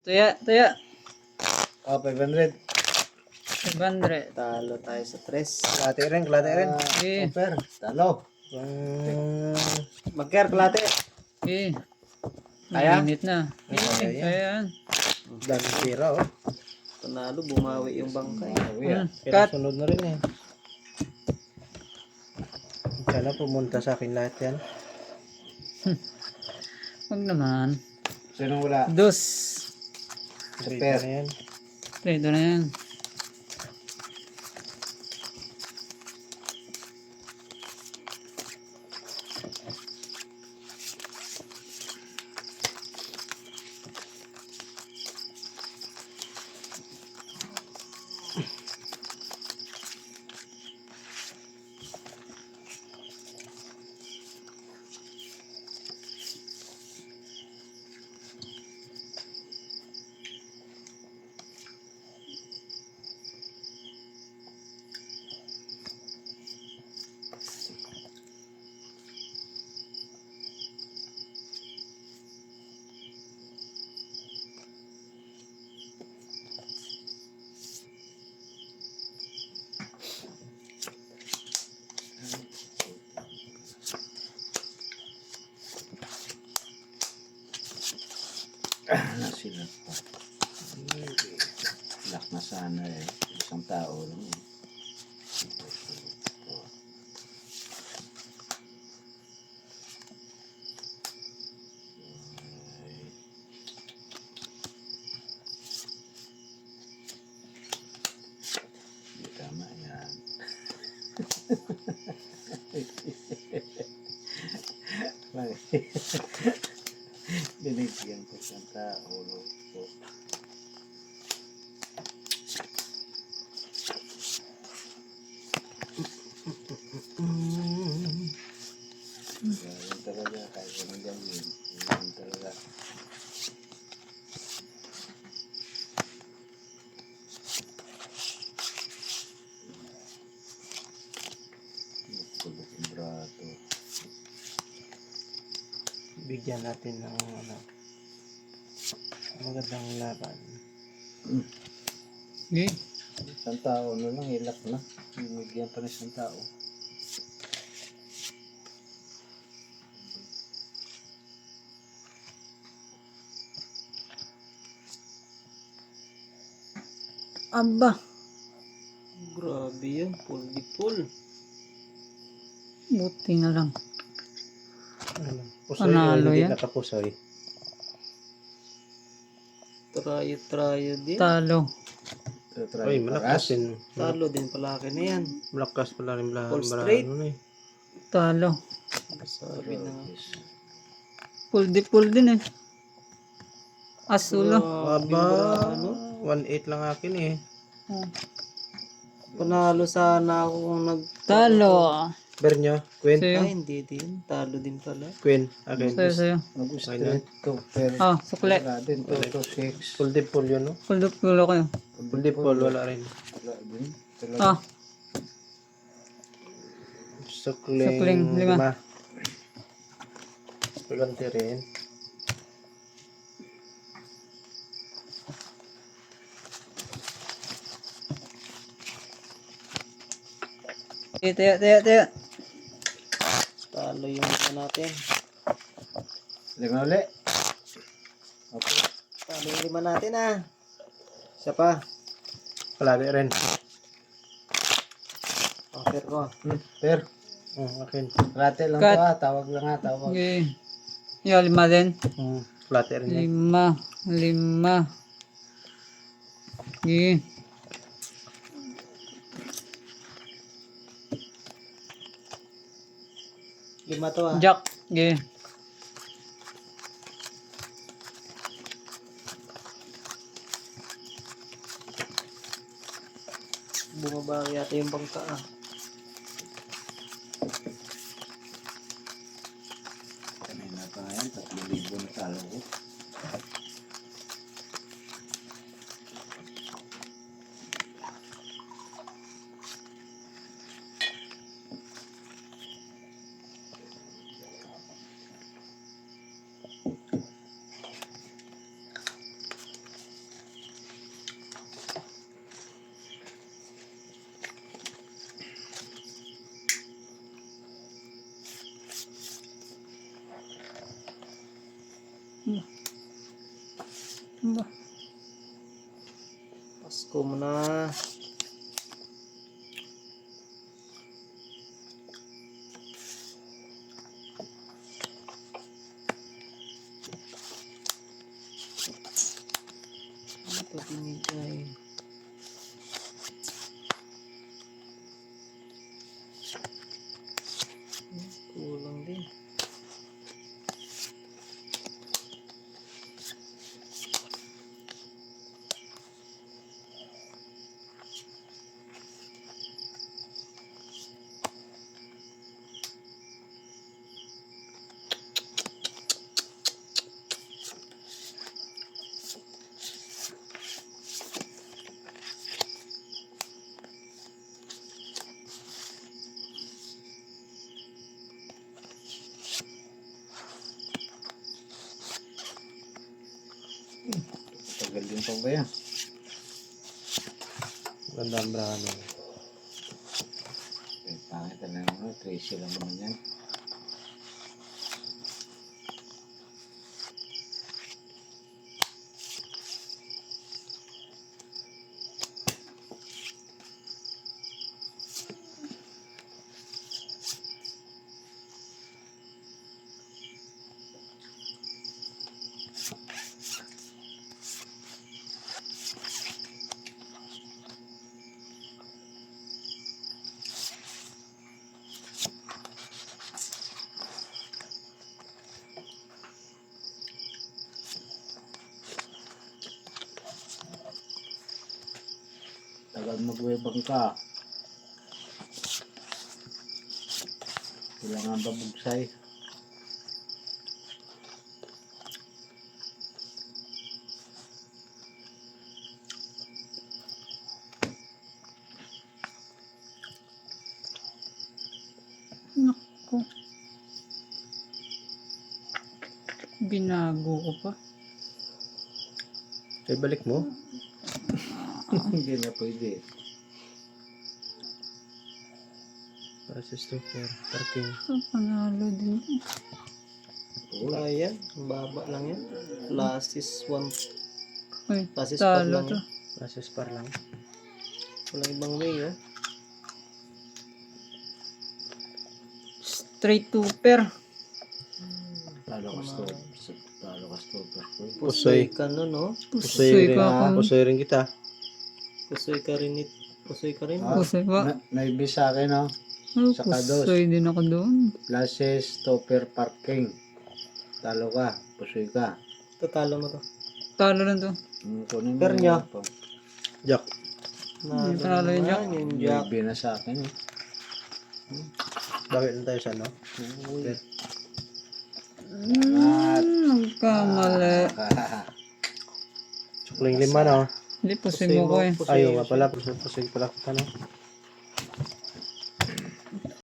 Tuya, tuya. Oh, 500. 500. Talo tayo sa 3. Klate rin, klate rin. Okay. Super, talo. Magker, kalate. Okay. Kaya? Mainit na. Kaya yan. Kaya yan. Dami pira, oh. Panalo, bumawi yung bangkay. Kaya Cut. sunod na rin eh. Sana pumunta sa akin lahat yan. Huwag naman. Sino wala? Dos. Super. Na yan. Pwede na yan. Nasilap pa. Lock na sana eh. Isang tao lang eh. Hindi tama yan. Binigyan ko siyang tao. Po. Yan talaga, kahit anong gawin. Yan talaga. Kulot yung brato. Bigyan natin ng ano, magandang laban. Okay. Isang tao na lang, hilak na. Bigyan pa ng isang tao. Aba. Grabe yun, full di full. Buti na lang. Pusoy Panalo o hindi yan. nakapusoy. Trayo din. Talo. Ay, malakas din. Talo din palaki na yan. Malakas pala rin Full straight. ano eh. Talo. Sabi na. Full din eh. Asulo. Aba, ano? 1.8 lang akin eh. Oh. Panalo sana ako kung Talo. Bernyo, Queen. Sa'yo. Ay, hindi din. Talo din pala. Queen, akin. Sa'yo. Mag-straight to, pero Oh, sukle. wala din to, to 6. Full dip full yun, no? Full ako yun. Full dip full, wala rin. Wala din. Talaga. Ah, Sukling 5. 5. Kulanti rin. Tiyo. Talo yung ito natin. Lima uli. Okay. Talo yung 5 natin ah. Isa pa. Kalali rin. Offer ko. Per, Akin. rate lang Cut. to ha. Tawag lang ha, tawag. Okay. Yo, 5 din. Kalati rin yan. 5. Okay. Lima to ah. Jack. Okay. Bumaba yata yung bangka ah. Kanina pa yan, 3,000 na talo ko. Ba? Pasko mo na. Ito binigay. Kulang din. Tagal din pa ba yan? Ganda ang brano. Eh, pangit na lang. 3 lang naman yan. Tagal magwebang ka. Kailangan babugsay. Naku. Binago ko pa. Ay, balik mo. Hindi na pwede. Para sa stopper. Parking. Ito, panalo din. Wala yan. Ang baba lang yan. Lasis 1. Uy, Lasis par talo lang to. yan. Process par lang. Walang ibang way, oh. Straight to pair. Talo ka stopper. Talo ka stopper. Pusoy ka no, no? Pusoy rin. ka ako. Pusoy rin kita. Pusoy ka rin. Pusoy ka rin. Ah, Pusoy pa. naibis sa akin, oh. Oh, Saka dos. pusoy din ako doon. Lases, stopper, parking. Talo ka. Pusoy ka. Tatalo mo to. Talo lang to. Kunin mo Per yung niya. po. Jack. Hindi panalo yung Jack. Yung Jack. Baby na sa akin, eh. Bakit lang tayo sa ano? Uy. Nagkamali. Sukling 5 na. Hindi, pusoy mo ko eh. Pusoy Ayaw mo nga siya. pala. Pusoy pala kita no.